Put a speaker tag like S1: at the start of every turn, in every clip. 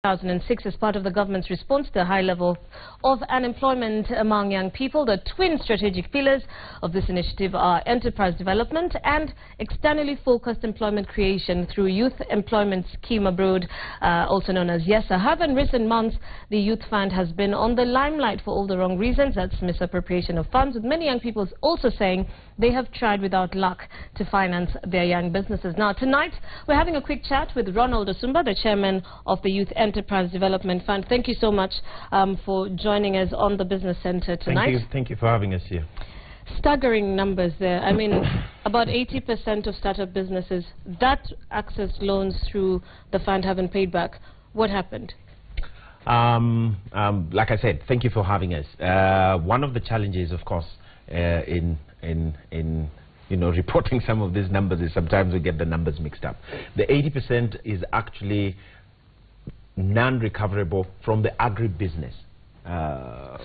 S1: 2006 as part of the government's response to the high level of unemployment among young people. The twin strategic pillars of this initiative are enterprise development and externally focused employment creation through Youth Employment Scheme Abroad, also known as YESA. However, in recent months, the Youth Fund has been on the limelight for all the wrong reasons. That's misappropriation of funds, with many young people also saying they have tried without luck to finance their young businesses. Now, tonight, we're having a quick chat with Ronald Osumba, the chairman of the Youth Enterprise Development Fund. Thank you so much for joining us on the Business Center tonight.
S2: Thank you for having us here.
S1: Staggering numbers there. I mean, about 80% of startup businesses that access loans through the fund haven't paid back. What happened?
S2: Like I said, thank you for having us. One of the challenges, of course, in reporting some of these numbers is sometimes we get the numbers mixed up. The 80% is actually non-recoverable from the agribusiness.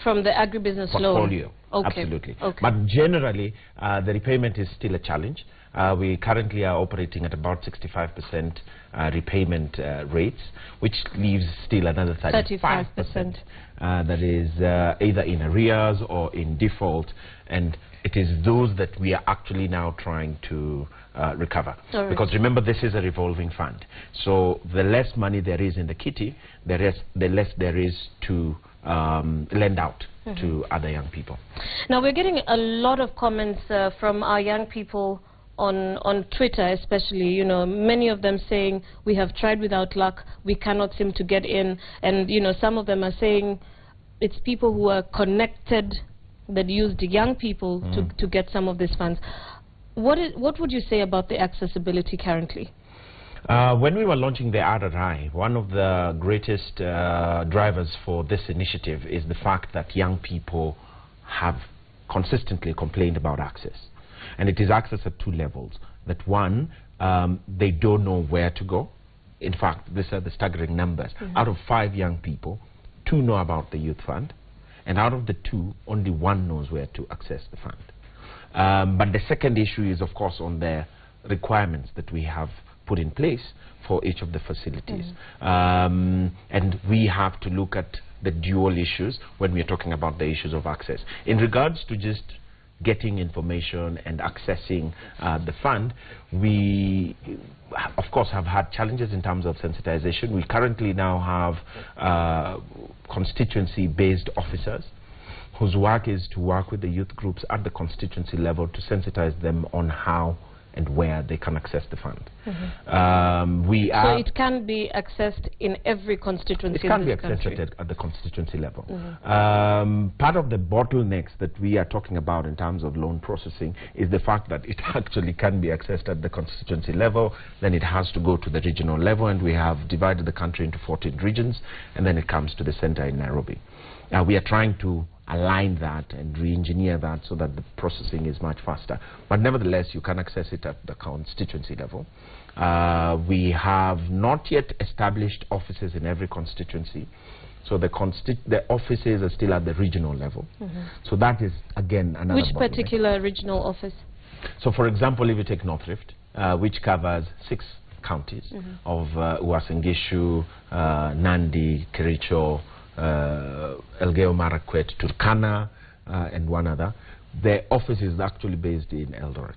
S1: From the agribusiness
S2: portfolio.
S1: Loan? Okay.
S2: Absolutely.
S1: Okay.
S2: But generally, the repayment is still a challenge. We currently are operating at about 65% repayment rates, which leaves still another 35% that is either in arrears or in default, and it is those that we are actually now trying to recover.
S1: Right.
S2: Because remember, this is a revolving fund. So the less money there is in the kitty, the less there is to lend out to other young people.
S1: Now, we're getting a lot of comments from our young people on Twitter, especially, you know, many of them saying we have tried without luck, we cannot seem to get in, and, you know, some of them are saying it's people who are connected that used young people to get some of these funds. What would you say about the accessibility currently?
S2: When we were launching the RRI, one of the greatest drivers for this initiative is the fact that young people have consistently complained about access. And it is access at two levels. That one, they don't know where to go. In fact, these are the staggering numbers. Out of 5 young people, 2 know about the Youth Fund. And out of the 2, only 1 knows where to access the fund. But the second issue is, of course, on the requirements that we have put in place for each of the facilities. And we have to look at the dual issues when we are talking about the issues of access. In regards to just getting information and accessing the fund, we of course have had challenges in terms of sensitization. We currently now have constituency-based officers whose work is to work with the youth groups at the constituency level to sensitize them on how and where they can access the fund.
S1: So it can be accessed in every constituency.
S2: It can be accessed at the constituency level. Part of the bottlenecks that we are talking about in terms of loan processing is the fact that it actually can be accessed at the constituency level, then it has to go to the regional level, and we have divided the country into 14 regions, and then it comes to the center in Nairobi. Now we are trying to align that and re-engineer that so that the processing is much faster. But nevertheless, you can access it at the constituency level. We have not yet established offices in every constituency. So the offices are still at the regional level. So that is, again, another
S1: Which particular regional office?
S2: So, for example, if you take North Rift, which covers 6 counties of Uasin Gishu, Nandi, Kericho, Elgeyo Marakwet, Turkana, and one other. The office is actually based in Eldoret.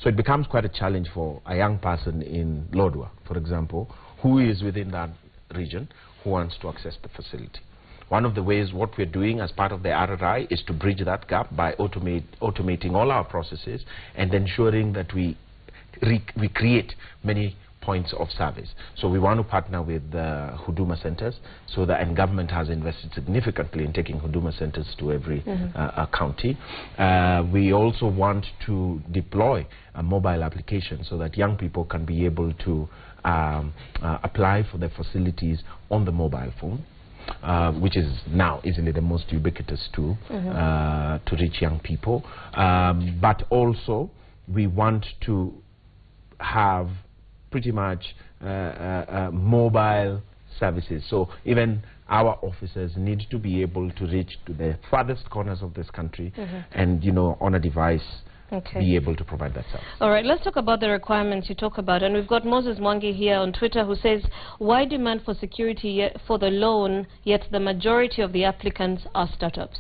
S2: So it becomes quite a challenge for a young person in Lodwar, for example, who is within that region, who wants to access the facility. One of the ways what we're doing as part of the RRI is to bridge that gap by automating all our processes and ensuring that we create many points of service. So we want to partner with the Huduma centers, so that, and government has invested significantly in taking Huduma centers to every county. We also want to deploy a mobile application so that young people can be able to apply for their facilities on the mobile phone. Which is now easily the most ubiquitous tool to reach young people. But also we want to have pretty much mobile services. So even our officers need to be able to reach to the farthest corners of this country and, you know, on a device be able to provide that service.
S1: All right, let's talk about the requirements you talk about. And we've got Moses Mwangi here on Twitter who says, why demand for security for the loan, yet the majority of the applicants are startups?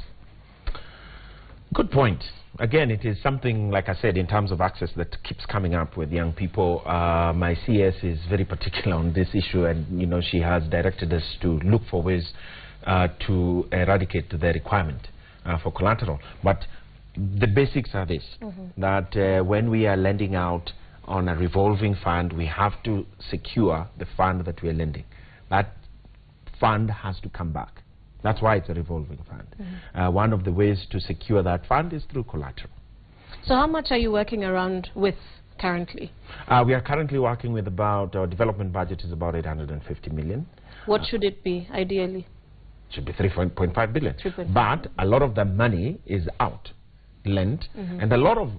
S2: Good point. Again, it is something, like I said, in terms of access that keeps coming up with young people. My CS is very particular on this issue, and, you know, she has directed us to look for ways to eradicate the requirement for collateral. But the basics are this, that when we are lending out on a revolving fund, we have to secure the fund that we are lending. That fund has to come back. That's why it's a revolving fund. One of the ways to secure that fund is through collateral.
S1: So how much are you working around with currently?
S2: We are currently working with about, our development budget is about 850 million.
S1: What should it be, ideally?
S2: It should be 3.5 billion.
S1: 3.5.
S2: But a lot of the money is out, lent, and a lot of,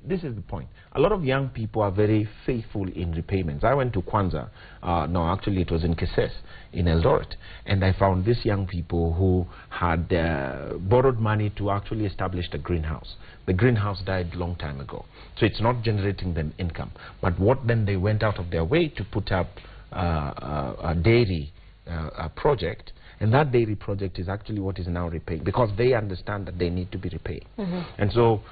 S2: this is the point, a lot of young people are very faithful in repayments. I went to Kwanza, no, actually it was in Kisses, in Eldoret, and I found these young people who had borrowed money to actually establish a greenhouse. The greenhouse died a long time ago, so it's not generating them income. But what then they went out of their way to put up a dairy project, and that dairy project is actually what is now repaying, because they understand that they need to be repaid. And so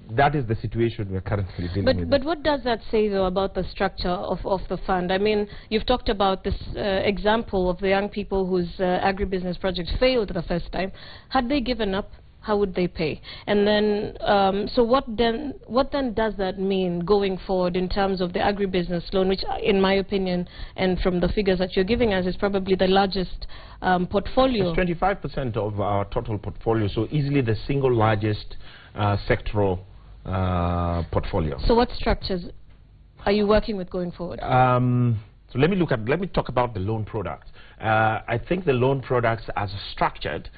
S2: that is the situation we're currently dealing with.
S1: But what does that say, though, about the structure of the fund? I mean, you've talked about this example of the young people whose agribusiness projects failed the first time. Had they given up, how would they pay? And then, so what then does that mean going forward in terms of the agribusiness loan, which, in my opinion, and from the figures that you're giving us, is probably the largest portfolio?
S2: It's 25% of our total portfolio, so easily the single largest sectoral portfolio.
S1: So what structures are you working with going forward?
S2: So let me talk about the loan products. I think the loan products as structured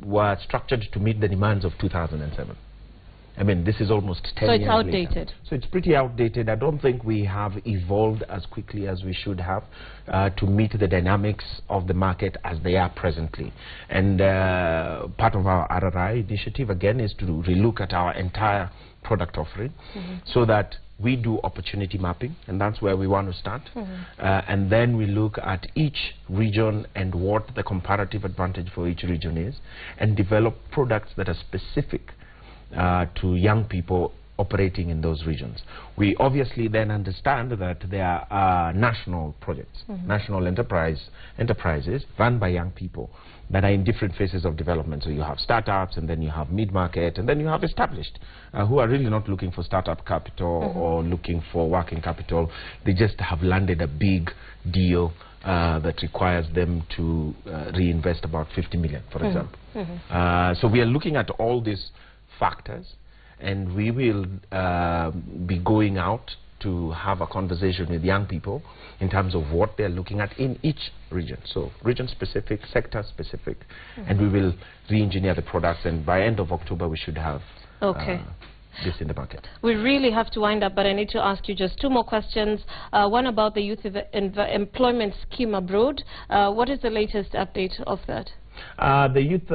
S2: were structured to meet the demands of 2007. I mean, this is almost 10 years
S1: So it's outdated.
S2: Later. So it's pretty outdated. I don't think we have evolved as quickly as we should have to meet the dynamics of the market as they are presently. And part of our RRI initiative, again, is to relook at our entire product offering so that we do opportunity mapping, and that's where we want to start. And then we look at each region and what the comparative advantage for each region is, and develop products that are specific to young people operating in those regions. We obviously then understand that there are national projects, national enterprises run by young people that are in different phases of development. So you have startups, and then you have mid-market, and then you have established, who are really not looking for startup capital or looking for working capital. They just have landed a big deal that requires them to reinvest about 50 million, for example. So we are looking at all these factors, and we will be going out to have a conversation with young people in terms of what they're looking at in each region. So region-specific, sector-specific, and we will re-engineer the products, and by end of October we should have this in the market.
S1: We really have to wind up, but I need to ask you just two more questions. One about the Youth Employment Scheme abroad. What is the latest update of that?
S2: The Youth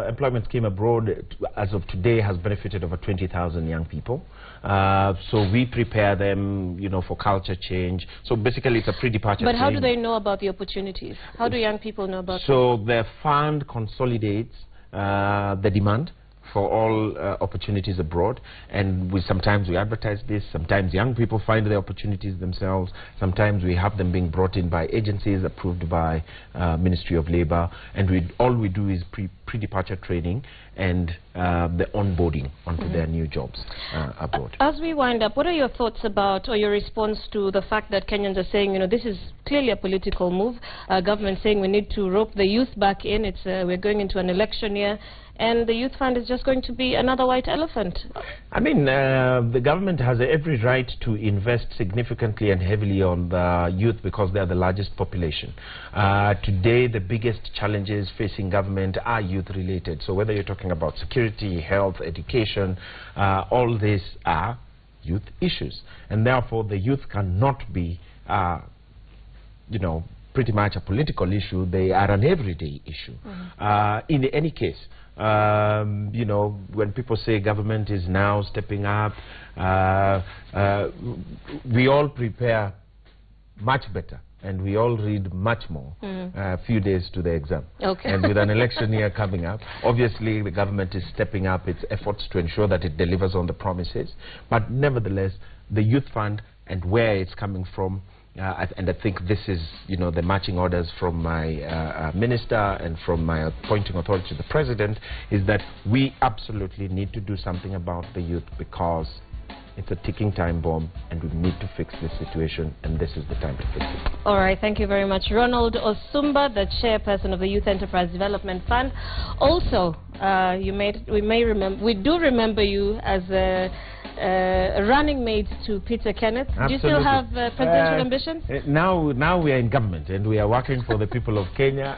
S2: Employment Scheme abroad, as of today, has benefited over 20,000 young people. So we prepare them, you know, for culture change. So basically, it's a pre-departure.
S1: But how do they know about the opportunities? How do young people know about
S2: So the fund consolidates the demand for all opportunities abroad, and sometimes we advertise this, sometimes young people find the opportunities themselves, sometimes we have them being brought in by agencies approved by Ministry of Labour, and all we do is pre-departure training and the onboarding onto their new jobs abroad.
S1: As we wind up, what are your thoughts about, or your response to the fact that Kenyans are saying, you know, this is clearly a political move, government saying we need to rope the youth back in, we're going into an election year, and the youth fund is just going to be another white elephant?
S2: I mean, the government has every right to invest significantly and heavily on the youth because they are the largest population. Today, the biggest challenges facing government are youth-related. So whether you're talking about security, health, education, all these are youth issues. And therefore, the youth cannot be, you know, pretty much a political issue. They are an everyday issue. In any case, you know, when people say government is now stepping up, we all prepare much better and we all read much more a few days to the exam.
S1: Okay.
S2: And with an election year coming up, obviously the government is stepping up its efforts to ensure that it delivers on the promises. But nevertheless, the youth fund and where it's coming from, and I think this is, you know, the marching orders from my minister and from my appointing authority, the president, is that we absolutely need to do something about the youth, because it's a ticking time bomb and we need to fix this situation, and this is the time to fix it.
S1: All right, thank you very much. Ronald Osumba, the chairperson of the Youth Enterprise Development Fund. Also, we do remember you as a running mate to Peter Kenneth.
S2: Absolutely.
S1: Do you still have presidential ambitions?
S2: Now we are in government and we are working for the people of Kenya.